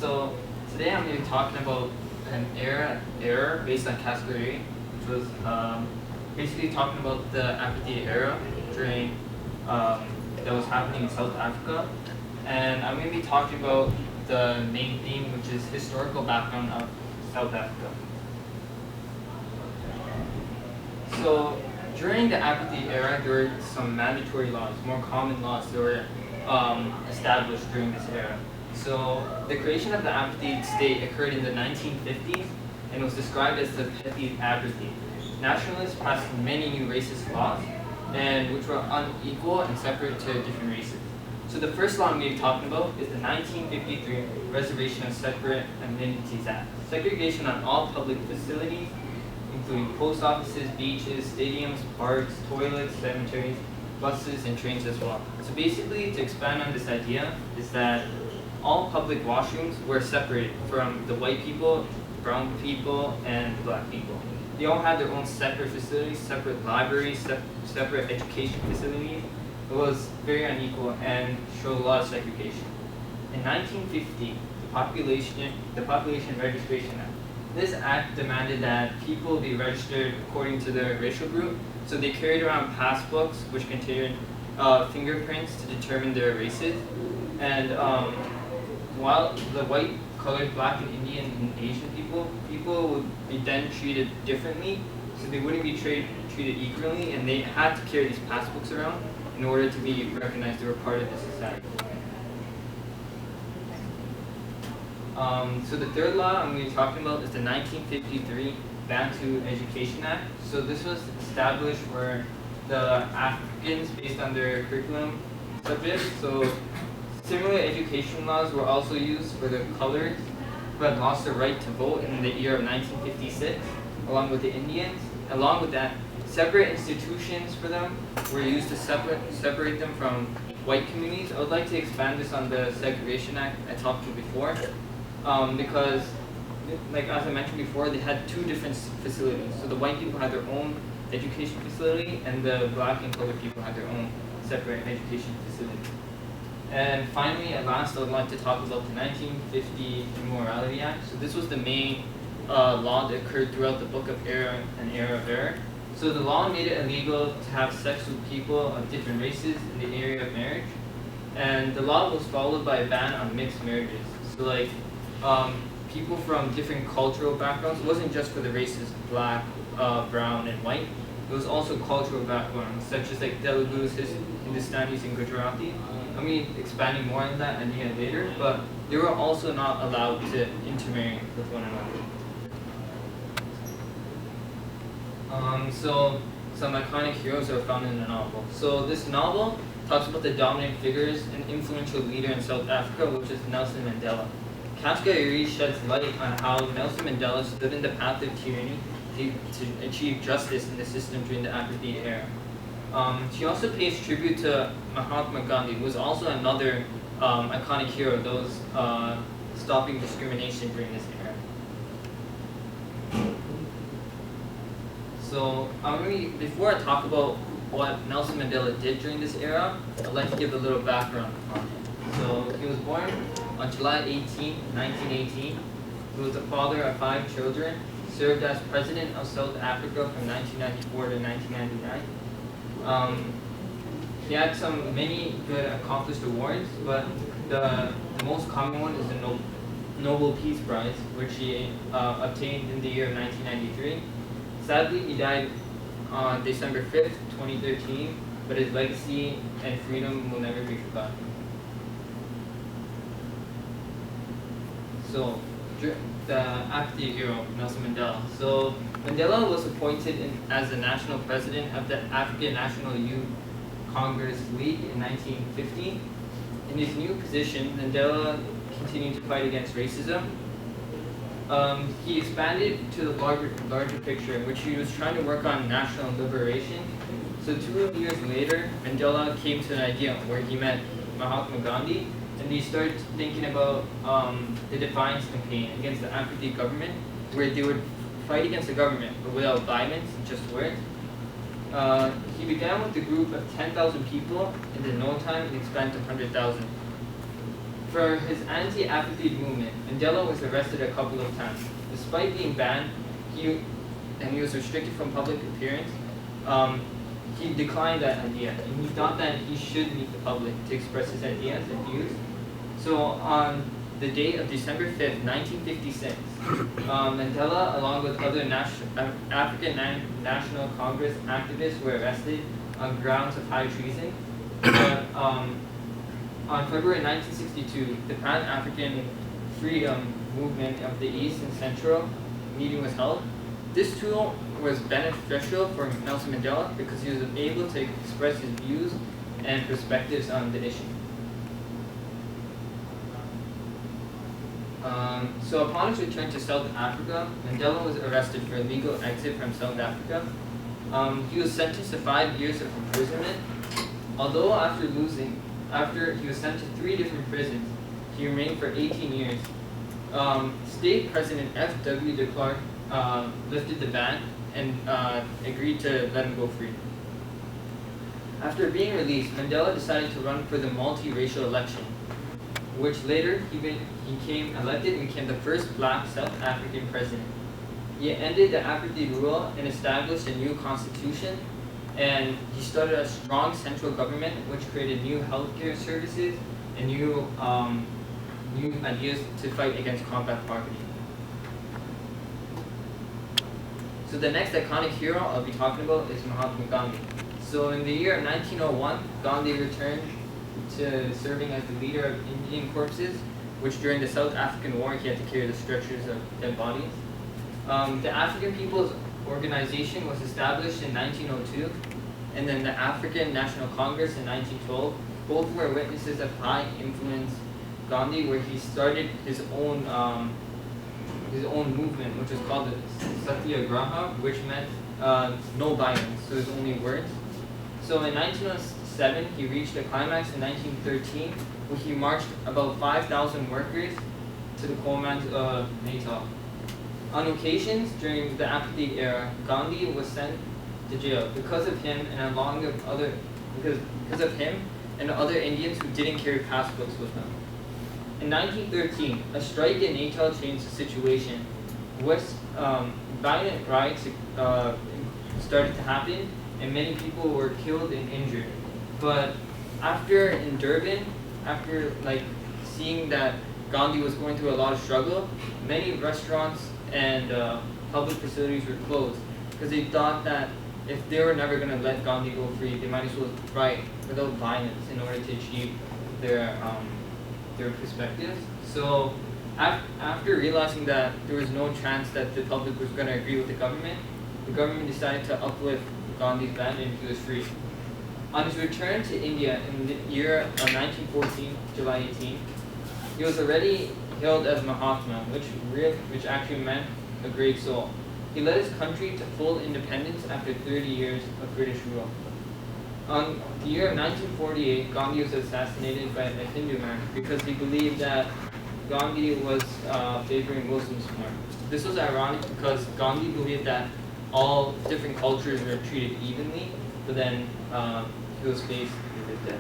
So today I'm going to be talking about an error based on category, which was basically talking about the apartheid era during that was happening in South Africa, and I'm going to be talking about the main theme, which is historical background of South Africa. So during the apartheid era, there were some mandatory laws, more common laws that were established during this era. So the creation of the apartheid state occurred in the 1950s and was described as the petty apartheid. Nationalists passed many new racist laws, and which were unequal and separate to different races. So the first law I'm going to be talking about is the 1953 Reservation of Separate Amenities Act. Segregation on all public facilities, including post offices, beaches, stadiums, parks, toilets, cemeteries, buses, and trains as well. So basically, to expand on this idea, is that all public washrooms were separated from the white people, brown people, and black people. They all had their own separate facilities, separate libraries, separate education facilities. It was very unequal and showed a lot of segregation. In 1950, the Population Registration Act. This act demanded that people be registered according to their racial group, so they carried around passbooks which contained fingerprints to determine their races. And while the white, colored, black, and Indian and Asian people would be then treated differently, so they wouldn't be treated equally, and they had to carry these passbooks around in order to be recognized they were part of the society. So the third law I'm going to be talking about is the 1953 Bantu Education Act. So this was established for the Africans based on their curriculum subjects. So similar education laws were also used for the colored who had lost their right to vote in the year of 1956, along with the Indians. Along with that, separate institutions for them were used to separate them from white communities. I would like to expand this on the Segregation Act I talked to before, because, like as I mentioned before, they had two different facilities. So the white people had their own education facility, and the black and colored people had their own separate education facility. And finally, at last, I would like to talk about the 1950 Immorality Act. So this was the main law that occurred throughout the Book of Error and Era of Error. So the law made it illegal to have sex with people of different races in the area of marriage. And the law was followed by a ban on mixed marriages. So like people from different cultural backgrounds, it wasn't just for the races black, brown, and white. It was also cultural backgrounds such as like Telugus, Hindustanis, and Gujarati. I mean, expanding more on that again later, but they were also not allowed to intermarry with one another. So some iconic heroes are found in the novel. So this novel talks about the dominant figures and influential leader in South Africa, which is Nelson Mandela. Kafka sheds light on how Nelson Mandela stood in the path of tyranny to achieve justice in the system during the apartheid era. She also pays tribute to Mahatma Gandhi, who was also another iconic hero, those stopping discrimination during this era. So before I talk about what Nelson Mandela did during this era, I'd like to give a little background on him. So he was born on July 18, 1918. He was the father of 5 children, served as president of South Africa from 1994 to 1999. He had many good accomplished awards, but the most common one is the Nobel Peace Prize, which he obtained in the year of 1993. Sadly, he died on December 5th, 2013, but his legacy and freedom will never be forgotten. So, the apartheid hero, Nelson Mandela. So, Mandela was appointed as the national president of the African National Youth Congress League in 1950. In his new position, Mandela continued to fight against racism. He expanded to the larger picture, in which he was trying to work on national liberation. So 2 years later, Mandela came to an idea where he met Mahatma Gandhi, and they started thinking about the Defiance campaign against the apartheid government, where they would fight against the government, but without violence, just words. He began with a group of 10,000 people, and in no time, it expanded to 100,000. For his anti-apartheid movement, Mandela was arrested a couple of times. Despite being banned, he was restricted from public appearance. He declined that idea, and he thought that he should meet the public to express his ideas and views. So on the date of December 5th, 1956, Mandela, along with other African National Congress activists, were arrested on grounds of high treason. But on February 1962, the Pan-African Freedom Movement of the East and Central meeting was held. This tool was beneficial for Nelson Mandela because he was able to express his views and perspectives on the issue. So upon his return to South Africa, Mandela was arrested for illegal exit from South Africa. He was sentenced to 5 years of imprisonment. Although after he was sent to 3 different prisons, he remained for 18 years. State President F.W. de Klerk lifted the ban and agreed to let him go free. After being released, Mandela decided to run for the multiracial election, which later he became elected and became the first black South African president. He ended the apartheid rule and established a new constitution, and he started a strong central government which created new healthcare services and new ideas to fight against combat poverty. So the next iconic hero I'll be talking about is Mahatma Gandhi. So in the year of 1901, Gandhi returned to serving as the leader of Indian corpses, which during the South African War he had to carry the stretchers of dead bodies. The African People's Organization was established in 1902, and then the African National Congress in 1912. Both were witnesses of high influence Gandhi, where he started his own movement, which was called the Satyagraha, which meant no violence, so it was only words. So in 1907, he reached a climax in 1913, where he marched about 5,000 workers to the coal mines of Natal. On occasions during the apartheid era, Gandhi was sent to jail because of him and because of him and other Indians who didn't carry passports with them. In 1913, a strike in Natal changed the situation. Violent riots started to happen, and many people were killed and injured. But in Durban, after seeing that Gandhi was going through a lot of struggle, many restaurants and public facilities were closed because they thought that if they were never going to let Gandhi go free, they might as well fight without violence in order to achieve their perspectives. So after realizing that there was no chance that the public was going to agree with the government decided to uplift Gandhi's ban and he was free. On his return to India in the year of 1914, July 18, he was already hailed as Mahatma, which actually meant a great soul. He led his country to full independence after 30 years of British rule. On the year of 1948, Gandhi was assassinated by a Hindu man because he believed that Gandhi was favoring Muslims more. This was ironic because Gandhi believed that all different cultures were treated evenly, but then he was faced with death.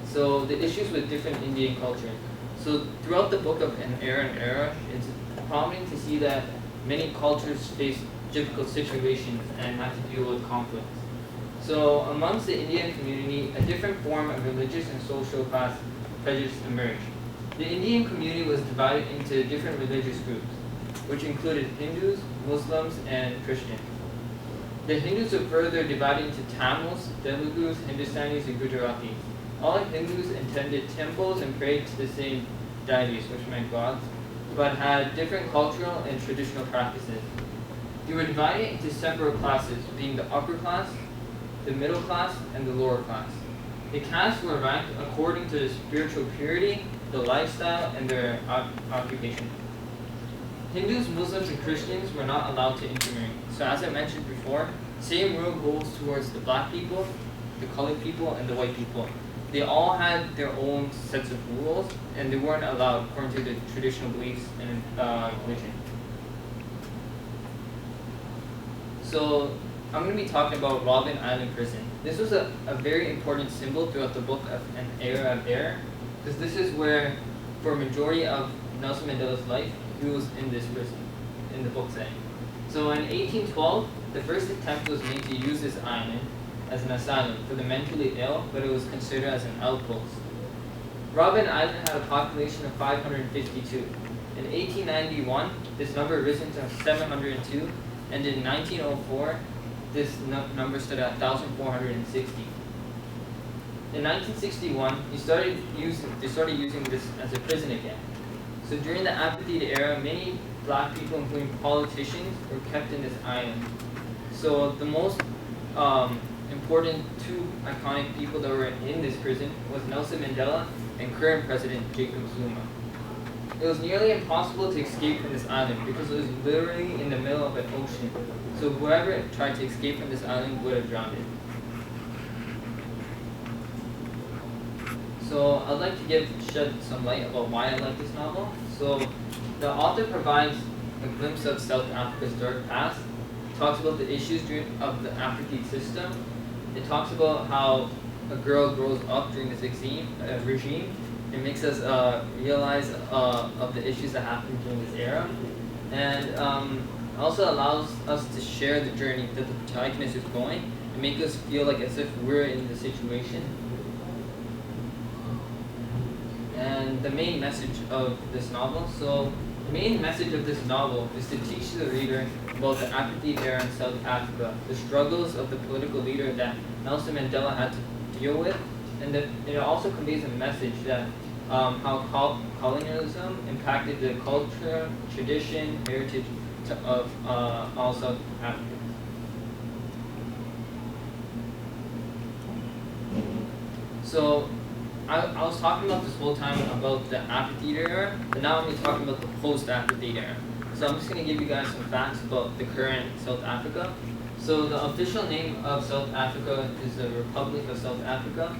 So the issues with different Indian cultures. So throughout the book of An Era, it's prominent to see that many cultures face difficult situations and have to deal with conflicts. So amongst the Indian community, a different form of religious and social class prejudice emerged. The Indian community was divided into different religious groups, which included Hindus, Muslims, and Christians. The Hindus were further divided into Tamils, Telugus, Hindustanis, and Gujaratis. All Hindus attended temples and prayed to the same deities, which meant gods, but had different cultural and traditional practices. They were divided into separate classes, being the upper class, the middle class, and the lower class. The castes were ranked according to their spiritual purity, the lifestyle, and their occupation. Hindus, Muslims, and Christians were not allowed to intermarry. So as I mentioned before, same rule goes towards the black people, the colored people, and the white people. They all had their own sets of rules, and they weren't allowed according to the traditional beliefs and religion. So I'm going to be talking about Robben Island Prison. This was a very important symbol throughout the book of an era of error, because this is where, for a majority of Nelson Mandela's life, he was in this prison, in the book setting. So in 1812, the first attempt was made to use this island as an asylum for the mentally ill, but it was considered as an outpost. Robben Island had a population of 552. In 1891, this number risen to 702, and in 1904, this number stood at 1,460. In 1961, they started using this as a prison again. So during the apartheid era, many black people, including politicians, were kept in this island. So the most important two iconic people that were in this prison was Nelson Mandela and current President Jacob Zuma. It was nearly impossible to escape from this island because it was literally in the middle of an ocean. So whoever tried to escape from this island would have drowned. So I'd like to shed some light about why I like this novel. So the author provides a glimpse of South Africa's dark past. It talks about the issues of the apartheid system. It talks about how a girl grows up during this regime. It makes us realize of the issues that happened during this era. And also allows us to share the journey that the protagonist is going and make us feel like as if we're in the situation. And the main message of this novel. So the main message of this novel is to teach the reader about the apartheid era in South Africa, the struggles of the political leader that Nelson Mandela had to deal with, and that it also conveys a message that how colonialism impacted the culture, tradition, heritage of all South Africans. So I was talking about this whole time about the apartheid era, but now I'm going to be talking about the post-apartheid era. So I'm just going to give you guys some facts about the current South Africa. So the official name of South Africa is the Republic of South Africa.